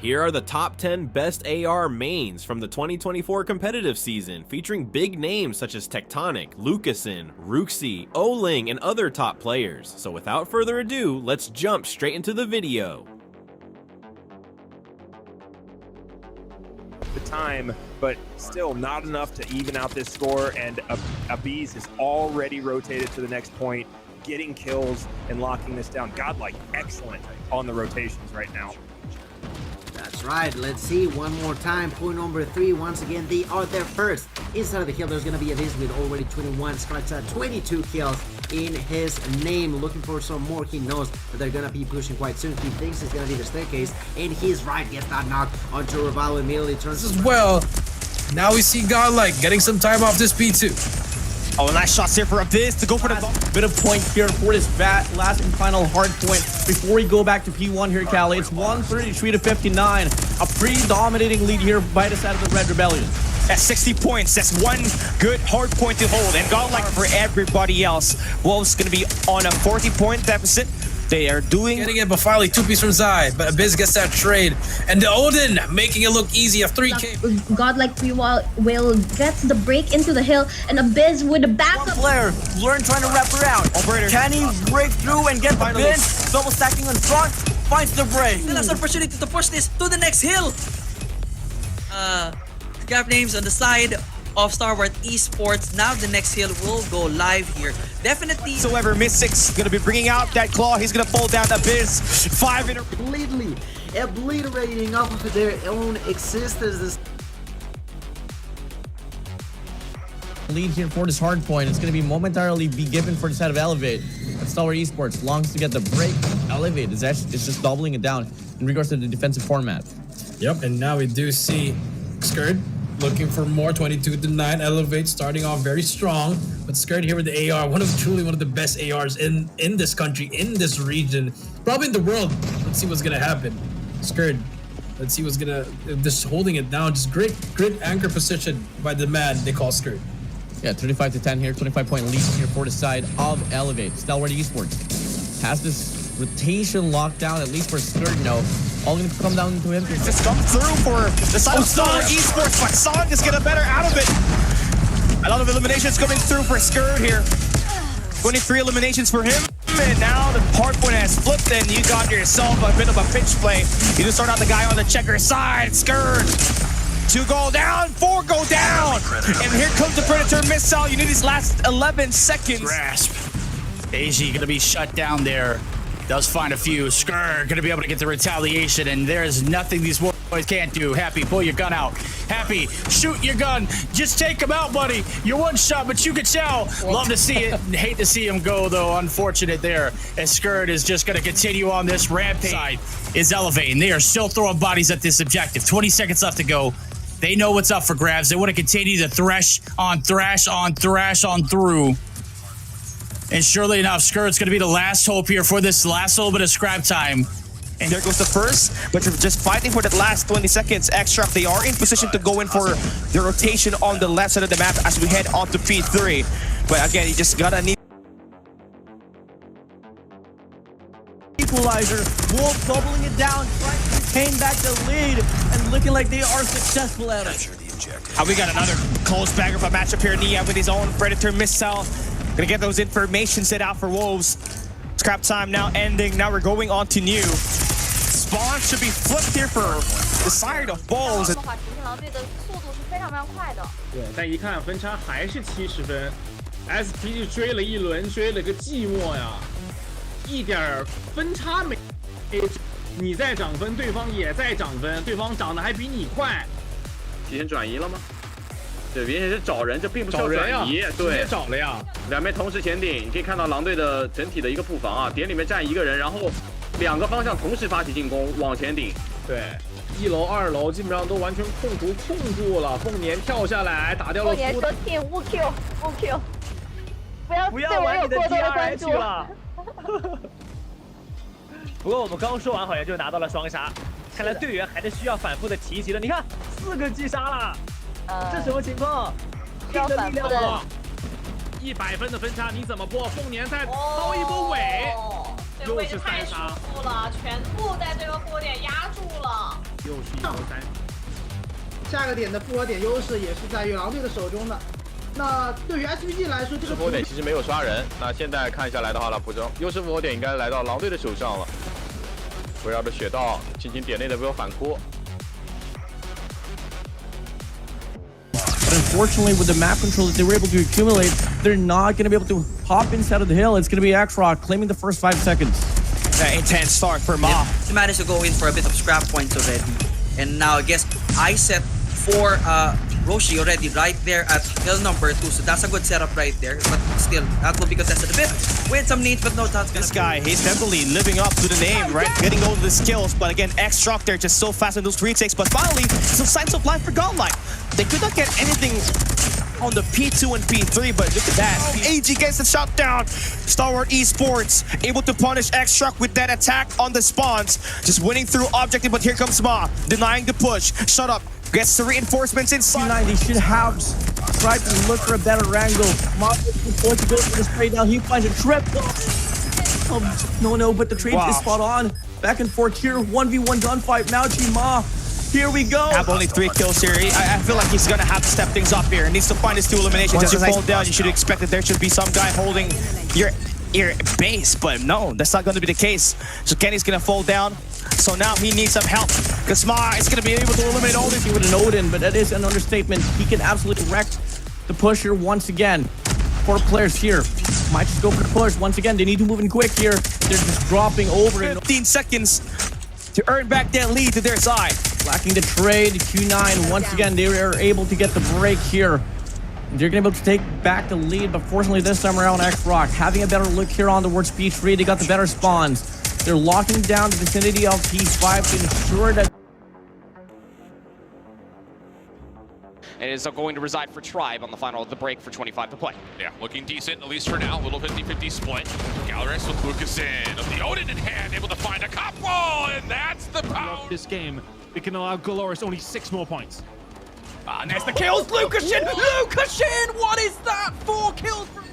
Here are the top 10 best AR mains from the 2024 competitive season, featuring big names such as Tectonic, Lucaszin, Rouxi, Ouling, and other top players. So without further ado, let's jump straight into the video. The time, but still not enough to even out this score, and ABHIZ is already rotated to the next point, getting kills and locking this down. Godlike, excellent on the rotations right now. That's right, let's see one more time. Point number 3, once again, they are there first. Inside of the hill, there's going to be ABHIZ with already 21 strikes at 22 kills in his name. Looking for some more. He knows that they're going to be pushing quite soon. He thinks it's going to be the staircase, and he's right. Gets that knock onto Raval, immediately turns as well. Now we see Godlike getting some time off this P2. Oh, nice shots here for ABHIZ to go for the bit of point here for this last and final hard point before we go back to P1 here, Cali. It's 133 to 59. A pretty dominating lead here by the side of the Red Rebellion. At 60 points, that's one good hard point to hold. And Godlike for everybody else. Wolves going to be on a 40-point deficit. They are doing... Getting it, but finally 2-piece from Zai. But ABHIZ gets that trade. And the Odin making it look easy, a 3K. Godlike will get the break into the hill, and ABHIZ with the backup. One player, Learn trying to wrap around. Operator. Can he break through and get the pin? Double stacking on front, finds the break. The last opportunity to push this to the next hill. Gap names on the side of Starboard Esports. Now the next hill will go live here. Definitely. However, Mystic's going to be bringing out that claw. He's going to pull down ABHIZ. 5 in a... Completely obliterating off of their own existence. Lead here for this hard point. It's going to be momentarily be given for the side of Elevate. But Starboard Esports longs to get the break. Elevate is just doubling it down in regards to the defensive format. Yep, and now we do see SKERD looking for more. 22 to 9. Elevate starting off very strong, but SKERD here with the AR, truly one of the best ARs in this country, in this region, probably in the world. Let's see what's gonna happen. SKERD, let's see what's gonna, just holding it down, just great anchor position by the man they call SKERD. Yeah, 35 to 10 here, 25-point lead here for the side of Elevate. Stalwart Esports has this rotation locked down, at least for SKERD. No, all going to come down to him. Just come through for the side of Starboard Esports, but Song is getting better out of it. A lot of eliminations coming through for SKERD here. 23 eliminations for him, and now the hard point has flipped, and you got yourself a bit of a pitch play. You just start out the guy on the checker side, SKERD. 2 go down, 4 go down, and here comes the Predator missile. You need these last 11 seconds. Grasp. AG gonna be shut down there. Does find a few. SKERD gonna be able to get the retaliation, and there's nothing these boys can't do. Happy, pull your gun out. Happy, shoot your gun. Just take him out, buddy. You're one shot, but you can tell. Love to see it. Hate to see him go, though. Unfortunate there. As SKERD is just gonna continue on this rampage. Side is elevating. They are still throwing bodies at this objective. 20 seconds left to go. They know what's up for grabs. They want to continue to thrash on through. And surely enough, SKERD's going to be the last hope here for this last little bit of scrap time. And there goes the first, but you're just fighting for that last 20 seconds extra. They are in position to go in for the rotation on the left side of the map as we head on to P3. But again, you just gotta need Equalizer, Wolf doubling it down, trying to retain back the lead, and looking like they are successful at it. we got another close bagger of a matchup here. NIAN with his own Predator missile. Gonna get those information set out for Wolves. Scrap time now ending. Now we're going on to new. Spawn should be flipped here for the side of Wolves. 对，但一看分差还是70分 ，ST 就追了一轮，追了个寂寞呀，一点分差没。你在涨分，对方也在涨分，对方涨得还比你快。提前转移了吗？对，明显是找人，这并不是要转移，对，找了呀。两边同时前顶，你可以看到狼队的整体的一个布防啊，点里面站一个人，然后2个方向同时发起进攻，往前顶。对。 1楼、2楼基本上都完全控住了，凤年跳下来打掉了。凤年说 team 误 Q，不要玩你的过多的关注了。不过我们刚说完，好像就拿到了双杀，看来队员还是需要反复的提及的。你看，4个击杀了，这什么情况？需要反复的。 100分的分差你怎么破？凤年再包一波尾。又是3杀，全部在这个复活点压住了。又是1投3。下个点的复活点优势也是在于狼队的手中的。那对于 SVG 来说，这个复活点其实没有刷人。那现在看下来的话呢，优势复活点应该来到狼队的手上了。围绕着雪道进行点内的反扑。 But unfortunately, with the map control that they were able to accumulate, they're not going to be able to hop inside of the hill. It's going to be X-Rock claiming the first 5 seconds. That intense start for Ma. He managed to go in for a bit of scrap points already. And now I guess I set for Rouxi already right there at hill number 2. So that's a good setup right there. But still, that will be contested a bit. With some needs, but no touch. This guy, he's definitely living up to the name, right? Getting all the skills, but again, X-Rock there just so fast in those retakes. But finally, some signs of life for Godlike. They could not get anything on the P2 and P3, but look at that. AG gets the shot down. Stalwart Esports able to punish X-Rock with that attack on the spawns. Just winning through objective, but here comes Ma, denying the push. Shut up. Gets the reinforcements inside. They should have tried to look for a better angle. Ma is going to go for the trade now. He finds a trip. Oh, no, but the trade is spot on. Back and forth here. 1v1 gunfight. MAOQI, Ma. Here we go. Have only 3 kills here. I feel like he's gonna have to step things up here. He needs to find his 2 eliminations. Once you fall down, you should expect that there should be some guy holding your base, but no, that's not gonna be the case. So Kenny's gonna fall down. So now he needs some help, because Ma is gonna be able to eliminate all this. He with an Odin, but that is an understatement. He can absolutely wreck the push here once again. 4 players here. Might just go for the push. Once again, they need to move in quick here. They're just dropping over. 15 seconds to earn back that lead to their side. Lacking the trade, Q9, once again, they are able to get the break here. They're going to be able to take back the lead, but fortunately this time around, X-Rock having a better look here on the towards P3. They got the better spawns. They're locking down the vicinity of P5 to ensure that... It is going to reside for Tribe on the final of the break for 25 to play. Yeah, looking decent, at least for now. Little 50-50 split. Gallerus with Lucaszin of the Odin in hand, able to find a cop wall, and that's the power. This game, it can allow Gallerus only 6 more points. And there's the kills, Lucaszin! Lucaszin! What is that? 4 kills from...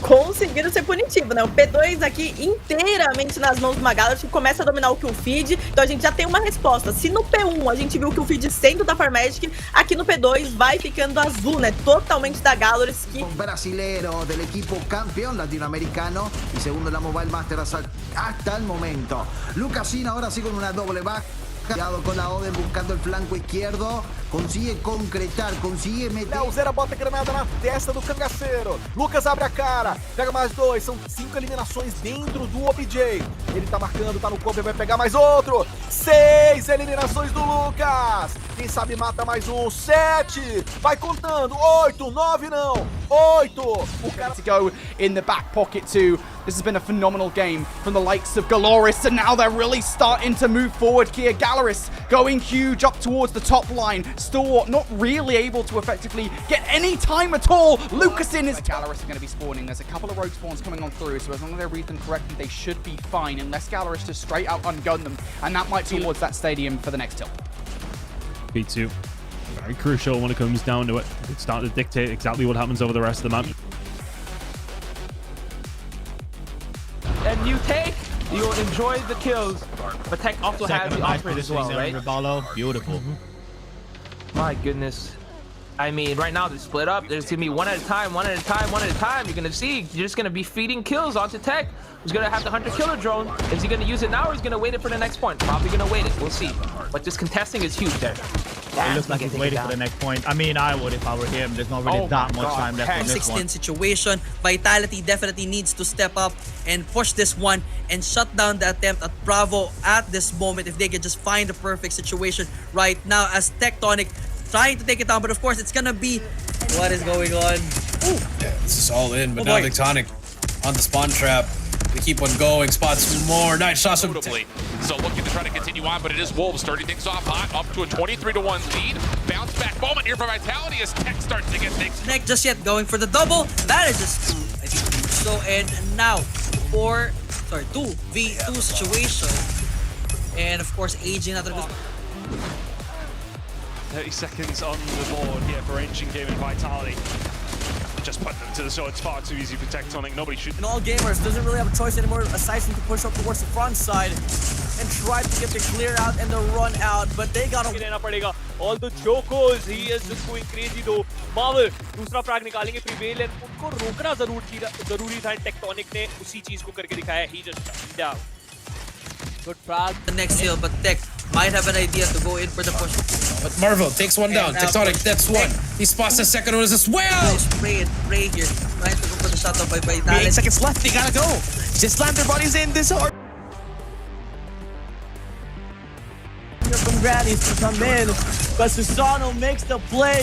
Conseguiram ser punitivo, né? O P2 aqui inteiramente nas mãos do Magalas, que começa a dominar o kill feed. Então a gente já tem uma resposta. Se no P1 a gente viu o kill feed sendo da Farmagic, aqui no P2 vai ficando azul, né? Totalmente da Galores. Que... Brasilero del equipo campeón latinoamericano y segundo en la Mobile Masters hasta el momento. Lucaszin ahora sí con una doble baja. Con la Odin buscando el flanco izquierdo, consigue concretar, consigue meter. Zera bota a granada na testa do cangaceiro. Lucas abre a cara, pega mais 2, são 5 eliminações dentro do OBJ. Ele tá marcando, tá no cover, vai pegar mais outro. 6 eliminações do Lucas. Quem sabe mata mais um. 7, vai contando. 8, 9 não. 8. O cara to go in the back pocket too. This has been a phenomenal game from the likes of Gallerus, and now they're really starting to move forward here. Gallerus going huge up towards the top line. Stalwart not really able to effectively get any time at all. Lucaszin is... Gallerus are going to be spawning. There's a couple of rogue spawns coming on through, so as long as they read them correctly, they should be fine, unless Gallerus just straight out ungun them, and that might be towards that stadium for the next tilt. P2, very crucial when it comes down to it. It start to dictate exactly what happens over the rest of the map. And you take, you'll enjoy the kills, but Tech also has the operate as well, right? Beautiful. My goodness. I mean, right now, they're split up. There's going to be one at a time, one at a time, one at a time. You're going to see, you're just going to be feeding kills onto Tech. Who's going to have the hunter-killer drone. Is he going to use it now, or is he going to wait it for the next point? Probably going to wait it. We'll see. But just contesting is huge there. It looks like he's waiting for the next point. I mean, I would if I were him. There's not really that much time left on this one. 16 situation. Vitality definitely needs to step up and push this one and shut down the attempt at Bravo at this moment if they can just find the perfect situation right now as Tectonic trying to take it down. But of course, it's going to be... What is going on? Ooh. Yeah, this is all in, but now Tectonic on the spawn trap. They keep on going, spots more, nice shots. So looking to try to continue on, but it is Wolves starting things off hot, up to a 23-1 lead. Bounce back moment here for Vitality as Tech starts to get things. Neck just yet going for the double. That is just, I think, so. And now, 2v2 situation. And of course, AG another good. 30 seconds on the board here for Ancient Game and Vitality. just put them to the sword. It's far too easy for Tectonic. Nobody should. And all gamers doesn't really have a choice anymore aside from to push up towards the front side and try to get the clear out and the run out, but they gotta लेना पड़ेगा. Although Jokos, he is just going crazy though. Marvel दूसरा frag निकालेंगे Prevail and उनको रोकना जरूरी था. Tectonic ने उसी चीज को करके दिखाया. He just shut him down. Good frag. The next hill, but Tech might have an idea to go in for the push. But Marvel takes one down. Tectonic, that's one. He spots the second one as well. Spray here. Trying to go for the shot off by Vitality. 8 seconds left. They gotta go. Just slam their bodies in this hard. From Grannies to come in, but SUSANOO makes the play.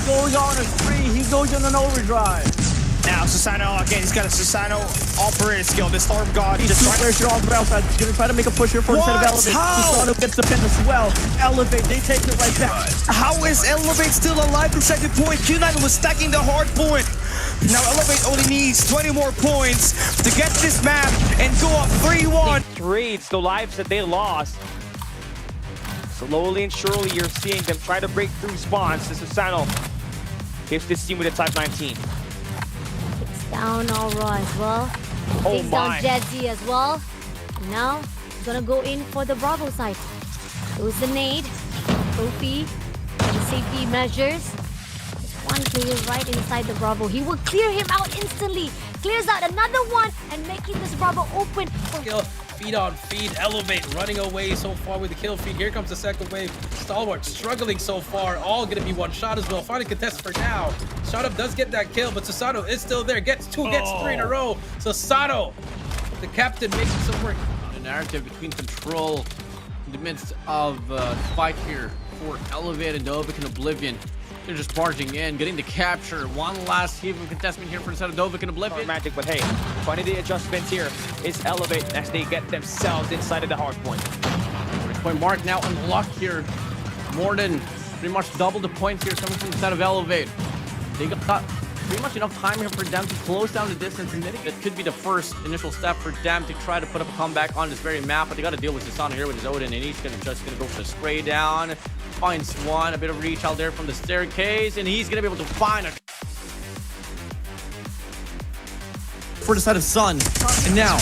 Goes on a spree. He goes on an overdrive. Now SUSANOO again. He's got a SUSANOO operator skill. The Storm God. He's too pressure off outside. He's gonna try to make a push here for instead of Elevate. SUSANOO gets the pin as well. Elevate. They take it right back. How is Elevate still alive in second point? Q9 was stacking the hard point. Now Elevate only needs 20 more points to get this map and go up 3-1. Trades the lives that they lost. Slowly and surely, you're seeing them try to break through spawns. This is SUSANOO hits this team with a Type 19. It's down Aura as well. Takes down Jazzy as well. And now, he's gonna go in for the Bravo side. Goes the nade. Trophy. For the safety measures. Just one clear right inside the Bravo. He will clear him out instantly. Clears out another one and making this Bravo open. Feed on feed, Elevate running away so far with the kill feed. Here comes the second wave. Stalwart struggling so far. All gonna be one shot as well. Final contest for now. Shot up does get that kill, but SUSANOO is still there. Gets two, gets three in a row. SUSANOO, the captain, making some work. The narrative between control in the midst of the fight here for Elevate and Dovik and Oblivion. They're just barging in, getting the capture. One last heave of contestment here for the set of Dovik and Oblivion. Magic, but hey, finding the adjustments here is Elevate as they get themselves inside of the hard point. Point mark now unlocked here. More than pretty much double the points here coming from the set of Elevate. They got pretty much enough time here for them to close down the distance, and it could be the first initial step for them to try to put up a comeback on this very map. But they got to deal with SUSANOO here with his Odin, and he's just gonna go for the spray down. Finds one, a bit of reach out there from the staircase, and he's gonna be able to find a for the side of Sun. And now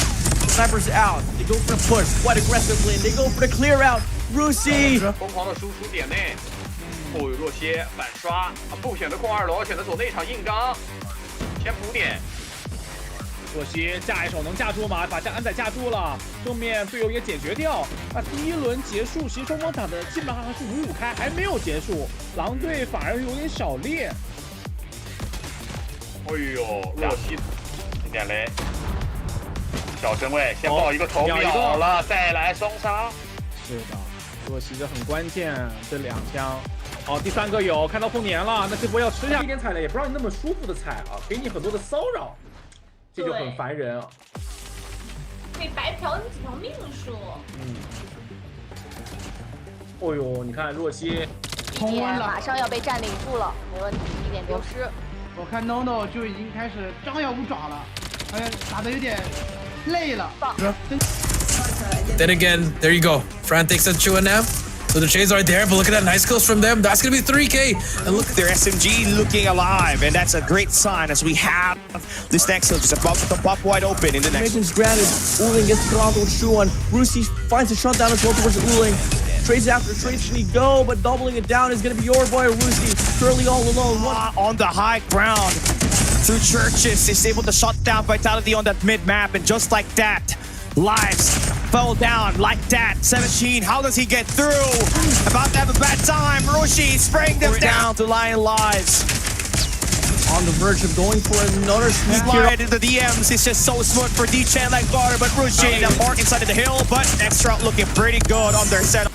Sniper's out. They go for a push quite aggressively, and they go for the clear out. Rouxi 疯狂的输出点内，后有若歇反刷，不选择控2楼，选择走内场硬刚，先补点。若曦架一手能架住吗？把安仔架住了，正面队友也解决掉。那第一轮结束，其实双方打的基本上还是5-5开，还没有结束。狼队反而有点小劣。哎呦，若曦经典雷，小身位先爆一个头秒了，再来双杀。是的，若曦这很关键，这2枪。好，第3个有看到后年了，那这波要吃下一点踩雷，也不让你那么舒服的踩啊，给你很多的骚扰。这就很烦人啊！可以白嫖你几条命数。哦呦，你看若曦，红温了，马上要被占领住了，没问题，1点丢失。我看 NONO 就已经开始张牙舞爪了，好像打得有点累了。Then again, there you go. Fran takes a chew now. So the trades are there, but look at that nice kills from them. That's gonna be 3K. And look at their SMG looking alive, and that's a great sign as we have this next hill just about to pop wide open in the next. Missions granted. Ouling gets the with shoe on. Rouxi finds a shutdown as well towards Ouling. Trades after trades we go, but doubling it down is gonna be your boy Rouxi. Curly all alone. On the high ground through Churches is able to shut down Vitality on that mid map, and just like that, lives fell down like that. 17, how does he get through? About to have a bad time. Rouxi spraying them down to Lion lives. On the verge of going for another sneak slide into the DMs. It's just so smooth for D-Chan like butter, but Rouxi the mark inside of the hill, but Extra looking pretty good on their set.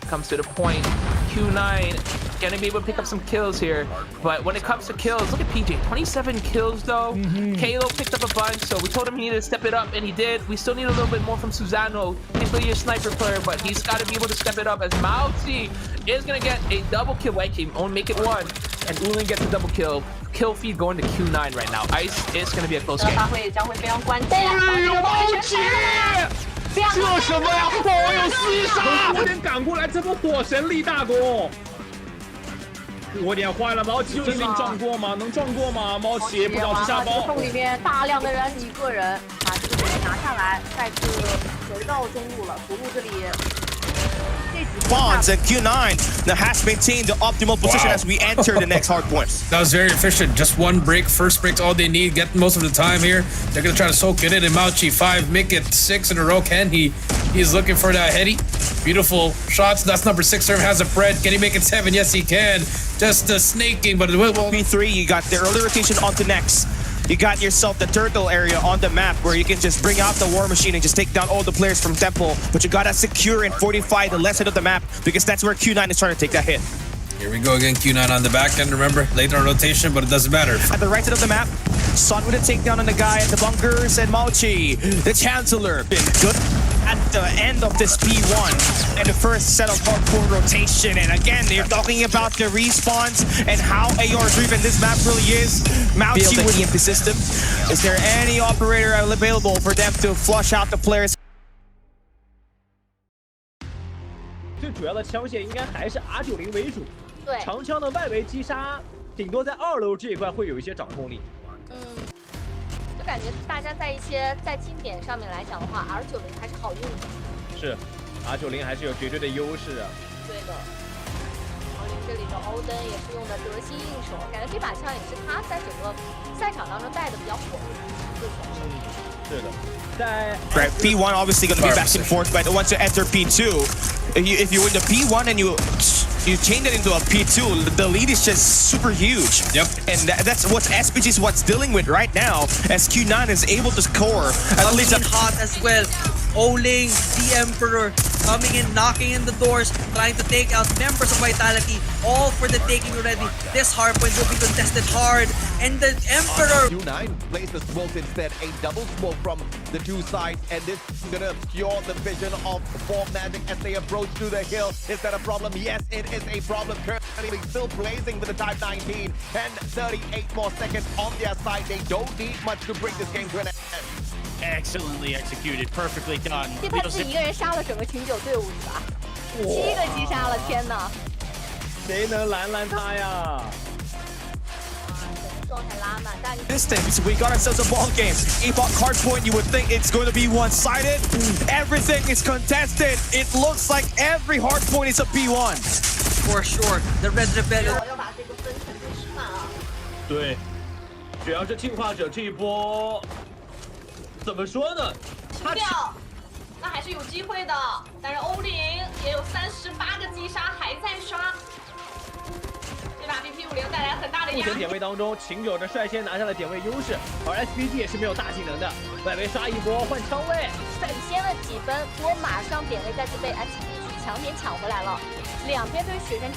Comes to the point, Q9 gonna be able to pick up some kills here, but when it comes to kills, look at PJ, 27 kills though. Kalo picked up a bunch, so we told him he needed to step it up, and he did. We still need a little bit more from SUSANOO. He's really a sniper player, but he's got to be able to step it up as MAOQI is gonna get a double kill. White team only make it one, and Ouling gets a double kill. Kill feed going to Q9 right now. Ice is gonna be a close game. 这什么呀？火有厮杀！有点赶过来，这波火神立大功。我点坏了，毛奇真能撞过吗？能撞过吗？毛奇不着急下包。洞里面大量的人，一个人把这个点拿下来，再次回到中路了。中路这里。 Bonds and Q9 now has maintained the optimal position as we enter the next hard point. That was very efficient. Just one break, first break's all they need. Get most of the time here. They're gonna try to soak it in. And MAOQI 5, make it 6 in a row. Can he? He's looking for that heady. Beautiful shots. That's number 6. Serve has a bread. Can he make it 7? Yes, he can. Just snaking, but it will. P3, you got the early rotation onto next. You got yourself the turtle area on the map where you can just bring out the war machine and just take down all the players from Temple. But you gotta secure and fortify the left side of the map because that's where Q9 is trying to take that hit. Here we go again, Q9 on the back end. Remember, later on rotation, but it doesn't matter. At the right side of the map, Sun with a takedown on the guy at the bunkers, and MAOQI, the Chancellor, been good at the end of this P1 and the first set of hardcore rotation. And again, they're talking about the respawns and how AR-driven this map really is. MAOQI with the EMP system. Is there any operator available for them to flush out the players? 最主要的枪线应该还是 R90为主，对，长枪的外围击杀，顶多在2楼这一块会有一些掌控力。就感觉大家在一些在经典上面来讲的话 ，R90还是好用的。是 ，R90还是有绝对的优势啊。对的。奥林这里的欧登也是用的得心应手，感觉这把枪也是他在整个赛场当中带的比较火的。是的。 Right, P1 obviously going to be back and forth, but once you enter P2, if you win the P1 and you change it into a P2, the lead is just super huge. Yep. And that's what SPG is what's dealing with right now, as Q9 is able to score. At least hot as well. Ouling, the Emperor, coming in, knocking in the doors, trying to take out members of Vitality, all for the taking already. This hardpoint will be contested hard, and the Emperor... Q9 plays the smoke instead, a double smoke from the two sides, and this is gonna obscure the vision of Form Magic as they approach to the hill. Is that a problem? Yes, it is a problem. Currently still blazing with the Type 19, and 38 more seconds on their side. They don't need much to bring this game to an end. Excellently executed, perfectly done. 他自己一个人杀了整个群9队伍是吧？7个击杀了，天哪！谁能拦他呀？ Distance, we got ourselves a ball game. Epoch hardpoint, you would think it's going to be one-sided. Everything is contested. It looks like every hardpoint is a P1. For sure, the Red Rebellion. 对，主要是进化者这一波，怎么说呢？清掉，那还是有机会的。但是欧林也有38个击杀，还在刷。 这把 BP50带来很大的压力。目前点位当中，秦9率先拿下了点位优势，而 SPG 也是没有大技能的，外围刷一波换枪位，领先了几分，不过马上点位再次被 SPG 强点抢回来了。两边对血战